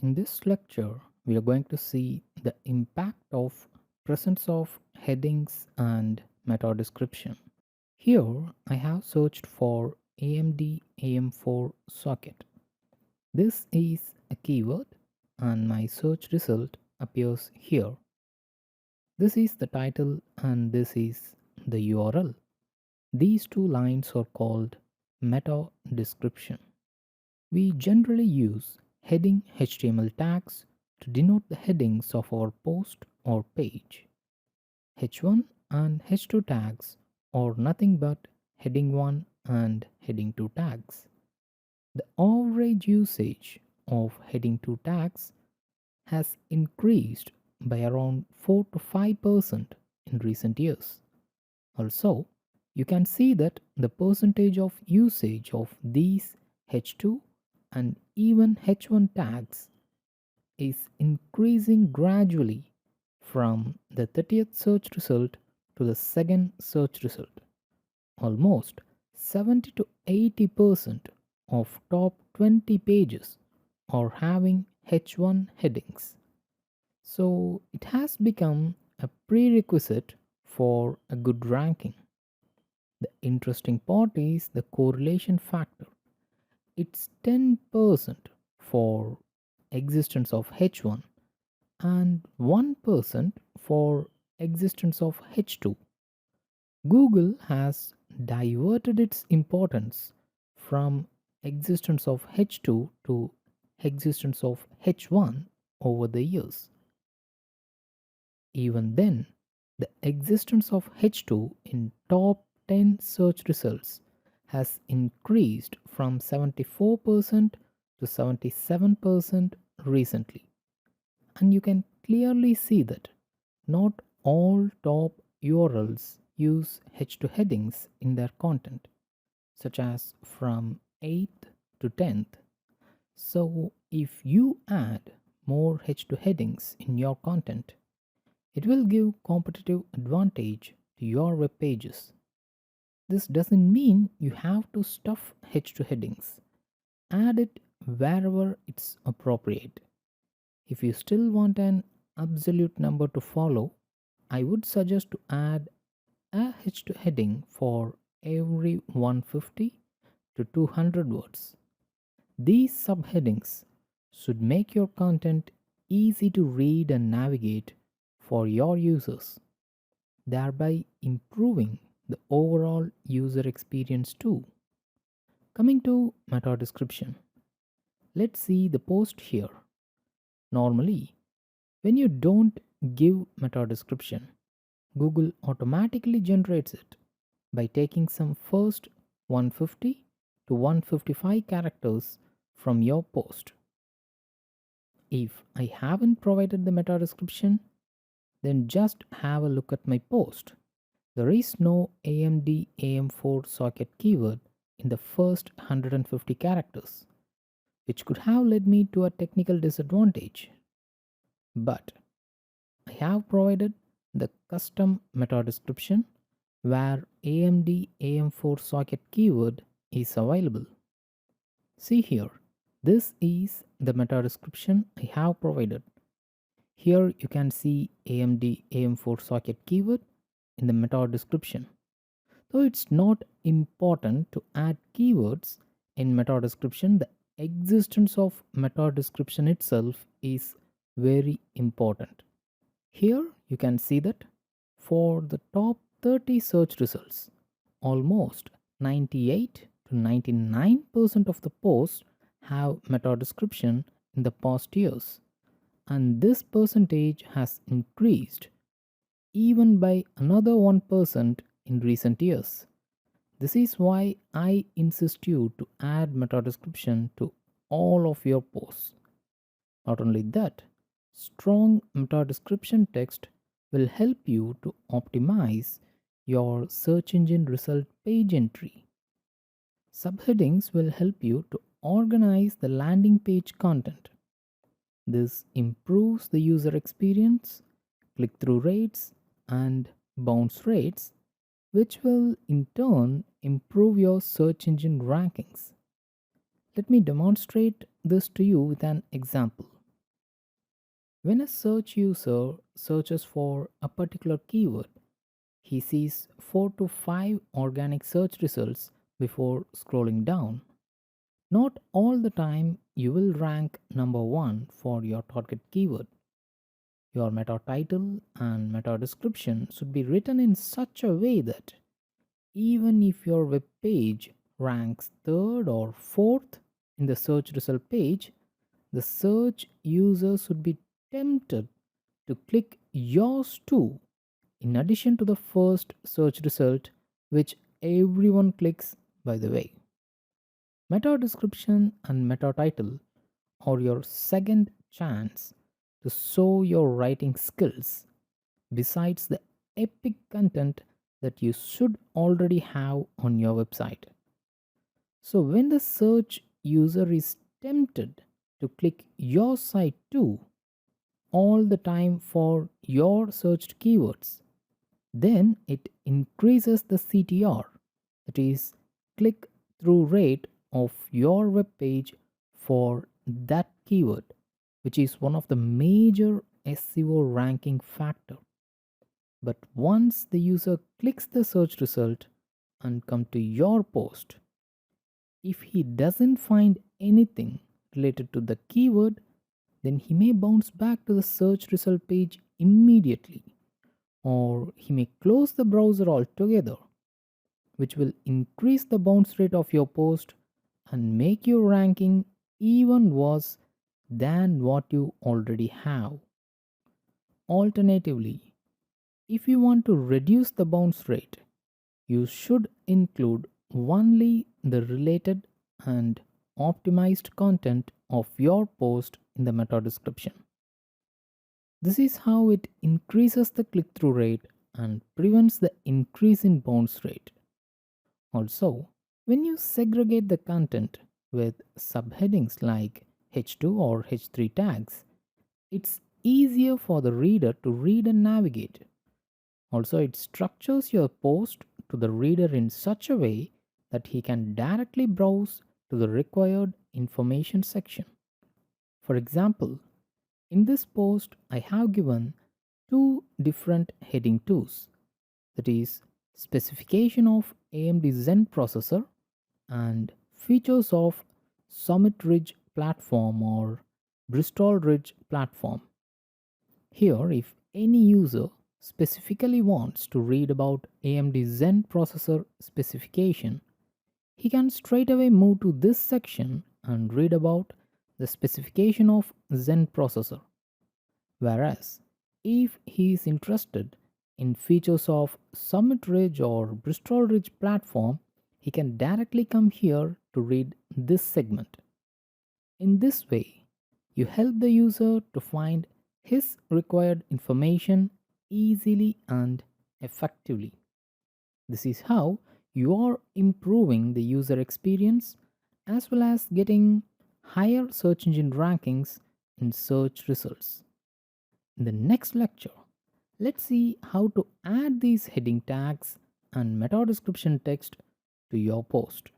In this lecture, we are going to see the impact of presence of headings and meta description. Here, I have searched for AMD AM4 socket. This is a keyword and my search result appears here. This is the title and this is the URL. These two lines are called meta description. We generally use heading HTML tags to denote the headings of our post or page. H1 and H2 tags are nothing but heading 1 and heading 2 tags. The average usage of heading 2 tags has increased by around 4 to 5% in recent years. Also, you can see that the percentage of usage of these H2 and even H1 tags is increasing gradually from the 30th search result to the second search result. Almost 70 to 80% of top 20 pages are having H1 headings. So it has become a prerequisite for a good ranking. The interesting part is the correlation factor. It's 10% for existence of H1 and 1% for existence of H2. Google has diverted its importance from existence of H2 to existence of H1 over the years. Even then, the existence of H2 in top 10 search results has increased from 74% to 77% recently. And you can clearly see that not all top URLs use H2 headings in their content, such as from 8th to 10th. So if you add more H2 headings in your content, it will give competitive advantage to your web pages. This doesn't mean you have to stuff H2 headings. Add it wherever it's appropriate. If you still want an absolute number to follow, I would suggest to add a H2 heading for every 150 to 200 words. These subheadings should make your content easy to read and navigate for your users, thereby improving the overall user experience too. Coming to meta description, let's see the post here. Normally, when you don't give meta description, Google automatically generates it by taking some first 150 to 155 characters from your post. If I haven't provided the meta description, then just have a look at my post. There is no AMD AM4 socket keyword in the first 150 characters, which could have led me to a technical disadvantage. But I have provided the custom meta description where AMD AM4 socket keyword is available. See here, this is the meta description I have provided. Here you can see AMD AM4 socket keyword in the meta description. Though it's not important to add keywords in meta description, the existence of meta description itself is very important. Here you can see that for the top 30 search results, almost 98 to 99% of the posts have meta description in the past years, and this percentage has increased even by another 1% in recent years. This is why I insist you to add meta description to all of your posts. Not only that, strong meta description text will help you to optimize your search engine result page entry. Subheadings will help you to organize the landing page content. This improves the user experience, click through rates, and bounce rates, which will in turn improve your search engine rankings. Let me demonstrate this to you with an example. When a search user searches for a particular keyword, he sees 4 to 5 organic search results before scrolling down. Not all the time you will rank number 1 for your target keyword. Your meta title and meta description should be written in such a way that even if your web page ranks 3rd or 4th in the search result page, the search user should be tempted to click yours too, in addition to the first search result, which everyone clicks by the way. Meta description and meta title are your second chance to show your writing skills, besides the epic content that you should already have on your website. So, when the search user is tempted to click your site too, all the time for your searched keywords, then it increases the CTR, that is, click through rate of your web page for that keyword, which is one of the major SEO ranking factor. But once the user clicks the search result and come to your post, if he doesn't find anything related to the keyword, then he may bounce back to the search result page immediately, or he may close the browser altogether, which will increase the bounce rate of your post and make your ranking even worse than what you already have. Alternatively, if you want to reduce the bounce rate, you should include only the related and optimized content of your post in the meta description. This is how it increases the click through rate and prevents the increase in bounce rate. Also, when you segregate the content with subheadings like H2 or H3 tags, it's easier for the reader to read and navigate. Also, it structures your post to the reader in such a way that he can directly browse to the required information section. For example, in this post, I have given two different heading 2s, that is, specification of AMD Zen processor and features of Summit Ridge platform or Bristol Ridge platform. Here, if any user specifically wants to read about AMD Zen processor specification, he can straight away move to this section and read about the specification of Zen processor. Whereas, if he is interested in features of Summit Ridge or Bristol Ridge platform, he can directly come here to read this segment. In this way, you help the user to find his required information easily and effectively. This is how you are improving the user experience as well as getting higher search engine rankings in search results. In the next lecture, let's see how to add these heading tags and meta description text to your post.